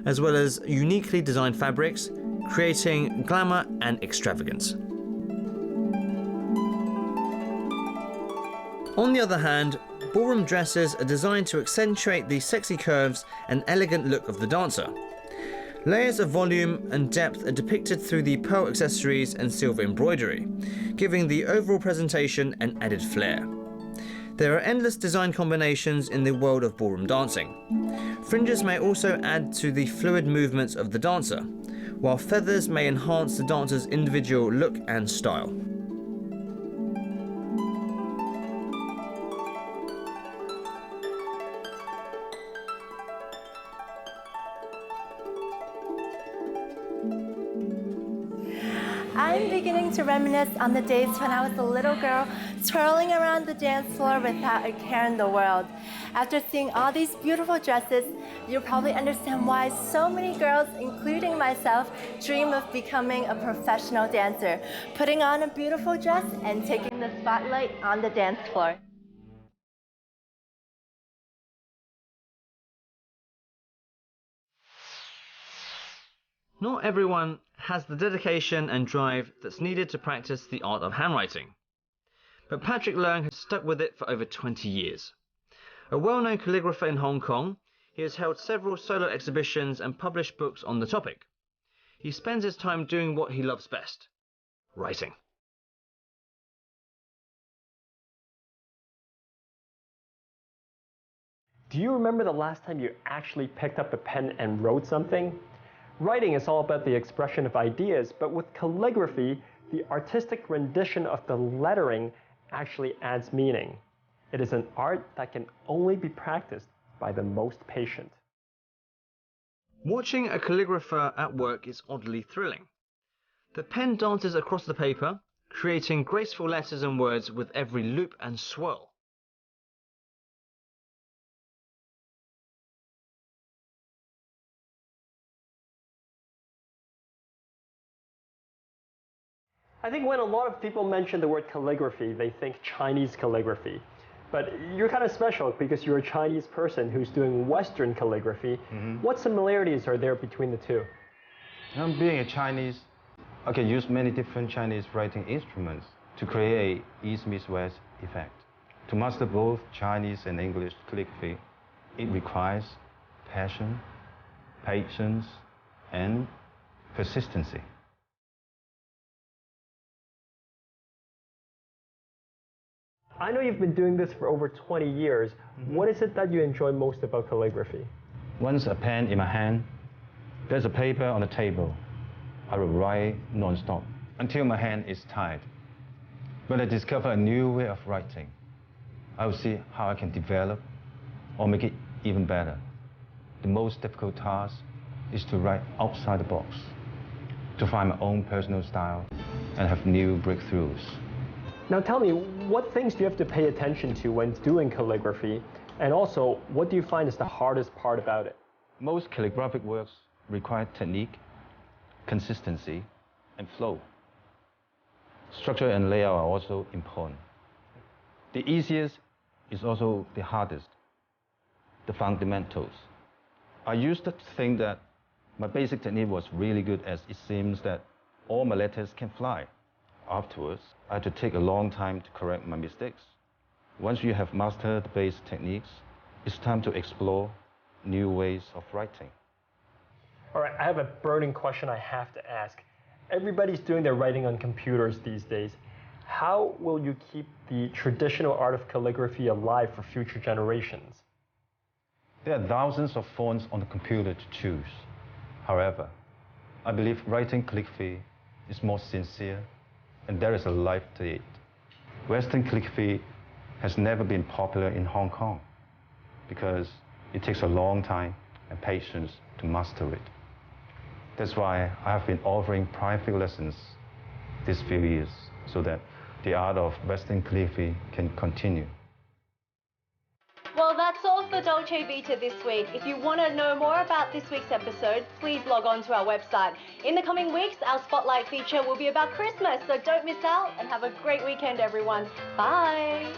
as well as uniquely designed fabrics, creating glamour and extravagance. On the other hand, ballroom dresses are designed to accentuate the sexy curves and elegant look of the dancer. Layers of volume and depth are depicted through the pearl accessories and silver embroidery, giving the overall presentation an added flair. There are endless design combinations in the world of ballroom dancing. Fringes may also add to the fluid movements of the dancer, while feathers may enhance the dancer's individual look and style. I'm beginning to reminisce on the days when I was a little girl twirling around the dance floor without a care in the world. After seeing all these beautiful dresses, you'll probably understand why so many girls, including myself, dream of becoming a professional dancer, putting on a beautiful dress and taking the spotlight on the dance floor. Not everyone has the dedication and drive that's needed to practice the art of handwriting. But Patrick Leung has stuck with it for over 20 years. A well-known calligrapher in Hong Kong, he has held several solo exhibitions and published books on the topic. He spends his time doing what he loves best: writing. Do you remember the last time you actually picked up a pen and wrote something? Writing is all about the expression of ideas, but with calligraphy, the artistic rendition of the lettering actually adds meaning. It is an art that can only be practiced by the most patient. Watching a calligrapher at work is oddly thrilling. The pen dances across the paper, creating graceful letters and words with every loop and swirl. I think when a lot of people mention the word calligraphy, they think Chinese calligraphy. But you're kind of special because you're a Chinese person who's doing Western calligraphy. What similarities are there between the two? Being a Chinese, I can use many different Chinese writing instruments to create a East meets West effect. To master both Chinese and English calligraphy, it requires passion, patience, and persistency. I know you've been doing this for over 20 years. What is it that you enjoy most about calligraphy? Once a pen in my hand, there's a paper on the table. I will write non-stop until my hand is tired. When I discover a new way of writing, I will see how I can develop or make it even better. The most difficult task is to write outside the box, to find my own personal style and have new breakthroughs. Now tell me, what things do you have to pay attention to when doing calligraphy? And also, what do you find is the hardest part about it? Most calligraphic works require technique, consistency, and flow. Structure and layout are also important. The easiest is also the hardest, the fundamentals. I used to think that my basic technique was really good, as it seems that all my letters can fly. Afterwards, I had to take a long time to correct my mistakes. Once you have mastered the basic techniques, it's time to explore new ways of writing. All right, I have a burning question I have to ask. Everybody's doing their writing on computers these days. How will you keep the traditional art of calligraphy alive for future generations? There are thousands of fonts on the computer to choose. However, I believe writing calligraphy is more sincere, and there is a life to it. Western calligraphy has never been popular in Hong Kong because it takes a long time and patience to master it. That's why I have been offering private lessons these few years so that the art of Western calligraphy can continue. Well, that's all for Dolce Vita this week. If you want to know more about this week's episode, please log on to our website. In the coming weeks, our spotlight feature will be about Christmas, so don't miss out and have a great weekend, everyone. Bye!